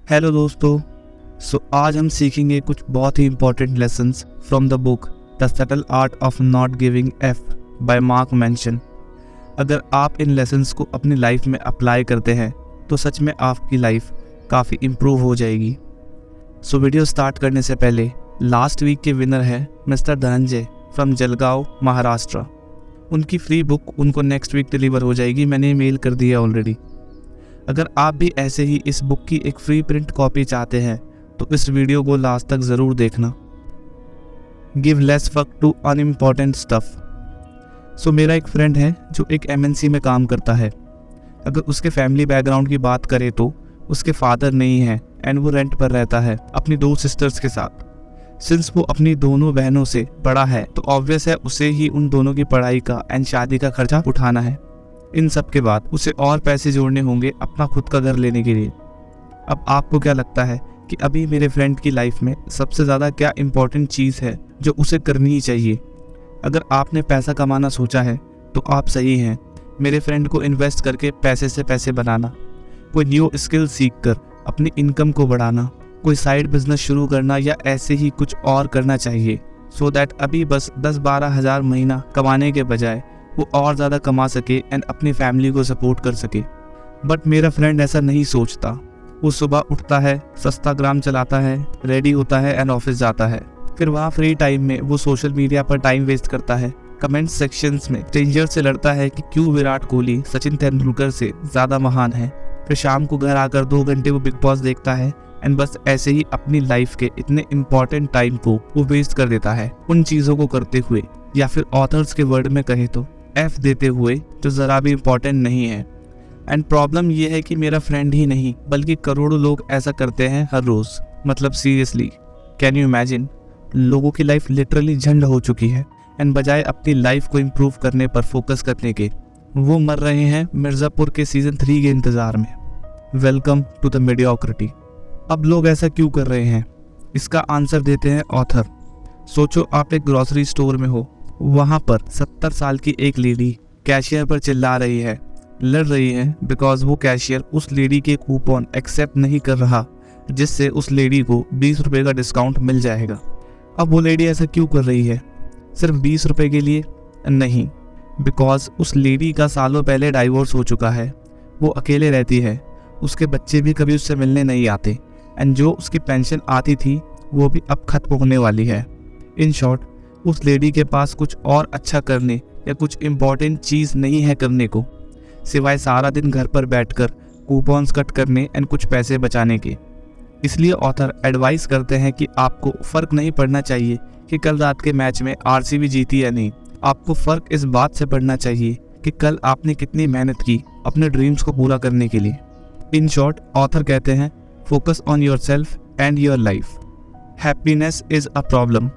Hello दोस्तों। आज हम सीखेंगे कुछ बहुत ही important lessons from the book the subtle art of not giving F by Mark Manson. अगर आप इन लेसन्स को अपनी लाइफ में अप्लाई करते हैं तो सच में आपकी लाइफ काफ़ी इम्प्रूव हो जाएगी। वीडियो स्टार्ट करने से पहले लास्ट वीक के विनर है मिस्टर धनंजय फ्रॉम जलगांव महाराष्ट्र। उनकी फ्री बुक उनको नेक्स्ट वीक डिलीवर हो जाएगी, मैंने मेल कर दिया ऑलरेडी। अगर आप भी ऐसे ही इस बुक की एक फ्री प्रिंट कॉपी चाहते हैं तो इस वीडियो को लास्ट तक ज़रूर देखना। Give less fuck to unimportant stuff. मेरा एक फ्रेंड है जो एक MNC में काम करता है। अगर उसके फैमिली बैकग्राउंड की बात करें तो उसके फादर नहीं है एंड वो रेंट पर रहता है अपनी 2 सिस्टर्स के साथ। सिंस वो अपनी दोनों बहनों से बड़ा है तो ऑब्वियस है उसे ही उन दोनों की पढ़ाई का एंड शादी का खर्चा उठाना है। इन सब के बाद उसे और पैसे जोड़ने होंगे अपना खुद का घर लेने के लिए। अब आपको क्या लगता है कि अभी मेरे फ्रेंड की लाइफ में सबसे ज़्यादा क्या इम्पोर्टेंट चीज़ है जो उसे करनी ही चाहिए? अगर आपने पैसा कमाना सोचा है तो आप सही हैं। मेरे फ्रेंड को इन्वेस्ट करके पैसे से पैसे बनाना, कोई न्यू स्किल सीख कर अपनी इनकम को बढ़ाना, कोई साइड बिजनेस शुरू करना या ऐसे ही कुछ और करना चाहिए सो दैट अभी बस 10-12 हज़ार महीना कमाने के बजाय वो और ज़्यादा कमा सके एंड अपनी फैमिली को सपोर्ट कर सके। बट मेरा फ्रेंड ऐसा नहीं सोचता। वो सुबह उठता है, इंस्टाग्राम चलाता है, रेडी होता है एंड ऑफिस जाता है। फिर वहाँ फ्री टाइम में वो सोशल मीडिया पर टाइम वेस्ट करता है, कमेंट सेक्शंस में स्ट्रेंजर से लड़ता है कि क्यों विराट कोहली सचिन तेंदुलकर से ज़्यादा महान है। फिर शाम को घर आकर 2 घंटे वो बिग बॉस देखता है एंड बस ऐसे ही अपनी लाइफ के इतने इम्पोर्टेंट टाइम को वो वेस्ट कर देता है उन चीज़ों को करते हुए, या फिर ऑथर्स के वर्ड में कहे तो F देते हुए, जो ज़रा भी इम्पोर्टेंट नहीं है। एंड प्रॉब्लम ये है कि मेरा फ्रेंड ही नहीं बल्कि करोड़ों लोग ऐसा करते हैं हर रोज़। मतलब सीरियसली, कैन यू इमेजिन? लोगों की लाइफ लिटरली झंड हो चुकी है एंड बजाय अपनी लाइफ को इम्प्रूव करने पर फोकस करने के वो मर रहे हैं मिर्ज़ापुर के सीज़न 3 के इंतज़ार में। Welcome to the mediocrity. अब लोग ऐसा क्यों कर रहे हैं? इसका आंसर देते हैं ऑथर। सोचो आप एक ग्रॉसरी स्टोर में हो, वहाँ पर 70 साल की एक लेडी कैशियर पर चिल्ला रही है, लड़ रही है बिकॉज वो कैशियर उस लेडी के कूपन एक्सेप्ट नहीं कर रहा जिससे उस लेडी को 20 रुपये का डिस्काउंट मिल जाएगा। अब वो लेडी ऐसा क्यों कर रही है? सिर्फ 20 रुपये के लिए नहीं, बिकॉज उस लेडी का सालों पहले डाइवोर्स हो चुका है। वो अकेले रहती है, उसके बच्चे भी कभी उससे मिलने नहीं आते एंड जो उसकी पेंशन आती थी वो भी अब खत्म होने वाली है। इन शॉर्ट, उस लेडी के पास कुछ और अच्छा करने या कुछ इम्पोर्टेंट चीज़ नहीं है करने को, सिवाय सारा दिन घर पर बैठकर कूपन्स कट करने एंड कुछ पैसे बचाने के। इसलिए ऑथर एडवाइस करते हैं कि आपको फ़र्क नहीं पड़ना चाहिए कि कल रात के मैच में RCB जीती या नहीं। आपको फ़र्क इस बात से पड़ना चाहिए कि कल आपने कितनी मेहनत की अपने ड्रीम्स को पूरा करने के लिए। इन शॉर्ट, ऑथर कहते हैं focus on your self and your life. Happiness is a problem.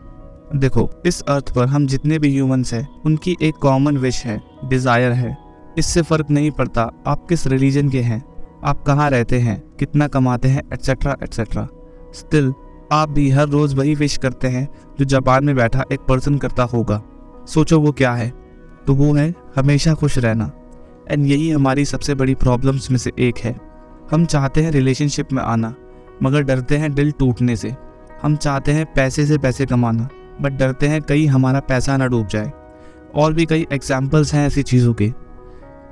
देखो, इस अर्थ पर हम जितने भी ह्यूमंस हैं उनकी एक कॉमन विश है, डिज़ायर है। इससे फ़र्क नहीं पड़ता आप किस रिलीजन के हैं, आप कहाँ रहते हैं, कितना कमाते हैं, एट्सेट्रा एट्सेट्रा। स्टिल आप भी हर रोज़ वही विश करते हैं जो जापान में बैठा एक पर्सन करता होगा। सोचो वो क्या है? तो वो है हमेशा खुश रहना। एंड यही हमारी सबसे बड़ी प्रॉब्लम्स में से एक है। हम चाहते हैं रिलेशनशिप में आना मगर डरते हैं दिल टूटने से। हम चाहते हैं पैसे से पैसे कमाना बट डरते हैं कहीं हमारा पैसा ना डूब जाए। और भी कई एग्जाम्पल्स हैं ऐसी चीज़ों के।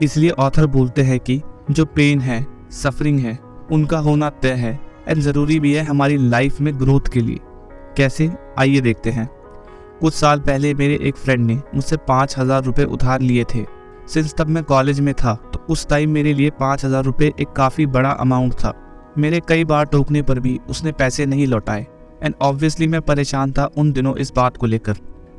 इसलिए ऑथर बोलते हैं कि जो पेन है, सफरिंग है, उनका होना तय है एंड ज़रूरी भी है हमारी लाइफ में ग्रोथ के लिए। कैसे? आइए देखते हैं। कुछ साल पहले मेरे एक फ्रेंड ने मुझसे 5,000 रुपये उधार लिए थे। सिंस तब मैं कॉलेज में था तो उस टाइम मेरे लिए 5,000 रुपये एक काफ़ी बड़ा अमाउंट था। मेरे कई बार टोकने पर भी उसने पैसे नहीं लौटाए एंड ऑब्वियसली मैं परेशान था उन दिनों इस बात को लेकर।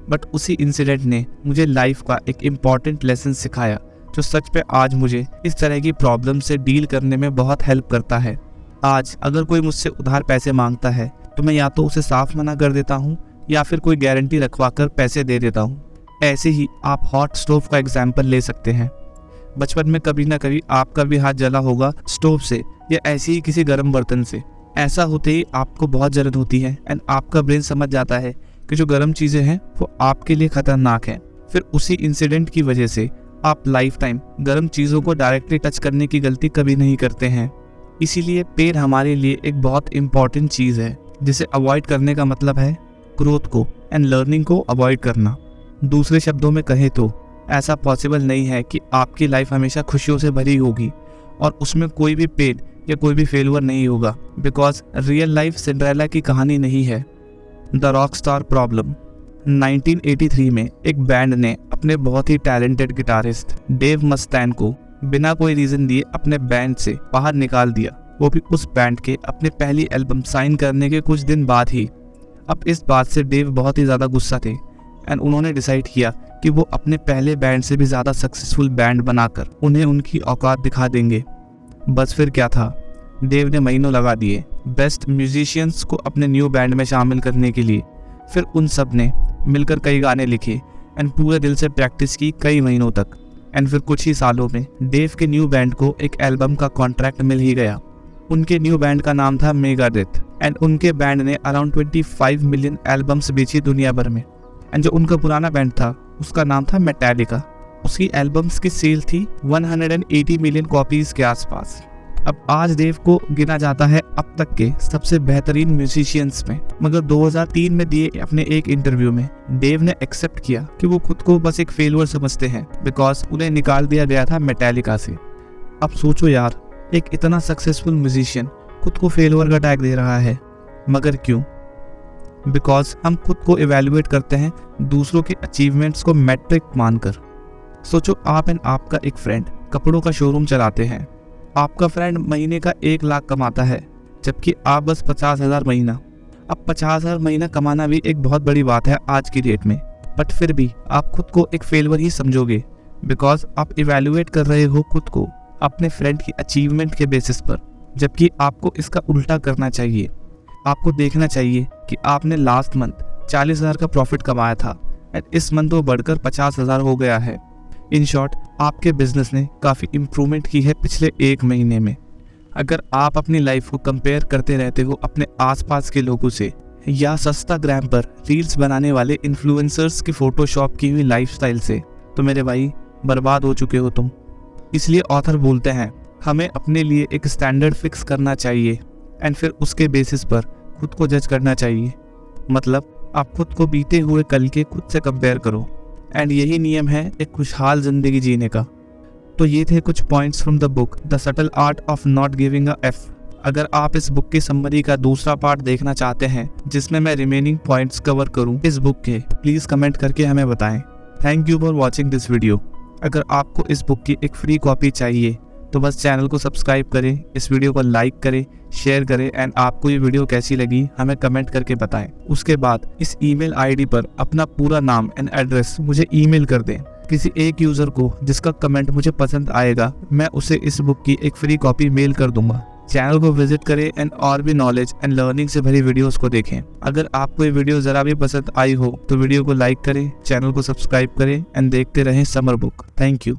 बट उसी इंसिडेंट ने मुझे लाइफ का एक इम्पॉर्टेंट लेसन सिखाया जो सच पे आज मुझे इस तरह की प्रॉब्लम से डील करने में बहुत हेल्प करता है। आज अगर कोई मुझसे उधार पैसे मांगता है तो मैं या तो उसे साफ मना कर देता हूँ या फिर कोई गारंटी रखवा कर पैसे दे देता हूँ। ऐसे ही आप हॉट स्टोव का एग्जाम्पल ले सकते हैं। बचपन में कभी ना कभी आपका भी हाथ जला होगा स्टोव से या ऐसे ही किसी गर्म बर्तन से। ऐसा होते ही आपको बहुत जलन होती है एंड आपका ब्रेन समझ जाता है कि जो गर्म चीज़ें हैं वो आपके लिए खतरनाक है। फिर उसी इंसिडेंट की वजह से आप लाइफ टाइम गर्म चीज़ों को डायरेक्टली टच करने की गलती कभी नहीं करते हैं। इसीलिए पेन हमारे लिए एक बहुत इम्पॉर्टेंट चीज़ है, जिसे अवॉइड करने का मतलब है ग्रोथ को एंड लर्निंग को अवॉइड करना। दूसरे शब्दों में कहें तो ऐसा पॉसिबल नहीं है कि आपकी लाइफ हमेशा खुशियों से भरी होगी और उसमें कोई भी पेन या कोई भी फेलियर नहीं होगा, बिकॉज रियल लाइफ सिंड्रेला की कहानी नहीं है। The rock star problem. 1983 में एक बैंड ने अपने बहुत ही टैलेंटेड गिटारिस्ट डेव मस्टैन को बिना कोई रीज़न दिए अपने बैंड से बाहर निकाल दिया, वो भी उस बैंड के अपने पहली एल्बम साइन करने के कुछ दिन बाद ही। अब इस बात से डेव बहुत ही ज़्यादा गुस्सा थे एंड उन्होंने डिसाइड किया कि वो अपने पहले बैंड से भी ज़्यादा सक्सेसफुल बैंड बनाकर उन्हें उनकी औकात दिखा देंगे। बस फिर क्या था, डेव ने महीनों लगा दिए बेस्ट म्यूजिशियंस को अपने न्यू बैंड में शामिल करने के लिए। फिर उन सब ने मिलकर कई गाने लिखे एंड पूरे दिल से प्रैक्टिस की कई महीनों तक। एंड फिर कुछ ही सालों में डेव के न्यू बैंड को एक एल्बम का कॉन्ट्रैक्ट मिल ही गया। उनके न्यू बैंड का नाम था मेगाडेथ एंड उनके बैंड ने अराउंड 25 मिलियन एल्बम्स बेची दुनिया भर में। एंड जो उनका पुराना बैंड था उसका नाम था मेटालिका, उसकी एल्बम्स की सेल थी 180 मिलियन कॉपीज के आसपास। अब आज डेव को गिना जाता है अब तक के सबसे बेहतरीन म्यूजिशियंस में, मगर 2003 में दिए अपने एक इंटरव्यू में डेव ने एक्सेप्ट किया कि वो खुद को बस एक फेलियर समझते हैं, बिकॉज उन्हें निकाल दिया गया था मेटालिका से। अब सोचो यार, एक इतना सक्सेसफुल म्यूजिशियन खुद को फेलियर का टैग दे रहा है, मगर क्यों? बिकॉज हम खुद को इवेल्युएट करते हैं दूसरों के अचीवमेंट्स को मैट्रिक मानकर। सोचो आप एंड आपका एक फ्रेंड कपड़ों का शोरूम चलाते हैं। आपका फ्रेंड महीने का 1 लाख कमाता है, जबकि आप बस 50,000 महीना। अब 50,000 महीना कमाना भी एक बहुत बड़ी बात है आज की डेट में, बट फिर भी आप खुद को एक फेलियर ही समझोगे, बिकॉज आप इवेल्युएट कर रहे हो खुद को अपने फ्रेंड की अचीवमेंट के बेसिस पर, जबकि आपको इसका उल्टा करना चाहिए। आपको देखना चाहिए कि आपने लास्ट मंथ 40,000 का प्रॉफिट कमाया था एंड इस मंथ वो बढ़कर 50,000 हो गया है। इन शॉर्ट, आपके बिजनेस ने काफ़ी इम्प्रूवमेंट की है पिछले 1 महीने में। अगर आप अपनी लाइफ को कंपेयर करते रहते हो अपने आसपास के लोगों से या सस्ता ग्राम पर रील्स बनाने वाले इन्फ्लुएंसर्स की फोटोशॉप की हुई लाइफस्टाइल से, तो मेरे भाई बर्बाद हो चुके हो तुम। इसलिए ऑथर बोलते हैं हमें अपने लिए एक स्टैंडर्ड फिक्स करना चाहिए एंड फिर उसके बेसिस पर खुद को जज करना चाहिए। मतलब आप खुद को बीते हुए कल के खुद से कंपेयर करो एंड यही नियम है एक खुशहाल जिंदगी जीने का। तो ये थे कुछ points from the book the subtle art of not giving a F. अगर आप इस बुक की समरी का दूसरा पार्ट देखना चाहते हैं जिसमें मैं रिमेनिंग पॉइंट्स कवर करूं इस बुक के, प्लीज कमेंट करके हमें बताएं। Thank you for watching this video. अगर आपको इस बुक की एक फ्री कॉपी चाहिए तो बस चैनल को सब्सक्राइब करें, इस वीडियो को लाइक करें, शेयर करें एंड आपको ये वीडियो कैसी लगी हमें कमेंट करके बताएं। उसके बाद इस ईमेल आईडी पर अपना पूरा नाम एंड एड्रेस मुझे ईमेल कर दें। किसी एक यूज़र को जिसका कमेंट मुझे पसंद आएगा मैं उसे इस बुक की एक फ्री कॉपी मेल कर दूंगा। चैनल को विजिट करें एंड और भी नॉलेज एंड लर्निंग से भरी वीडियोस को देखें। अगर आपको ये वीडियो ज़रा भी पसंद आई हो तो वीडियो को लाइक करें, चैनल को सब्सक्राइब करें एंड देखते रहें समर बुक। Thank you.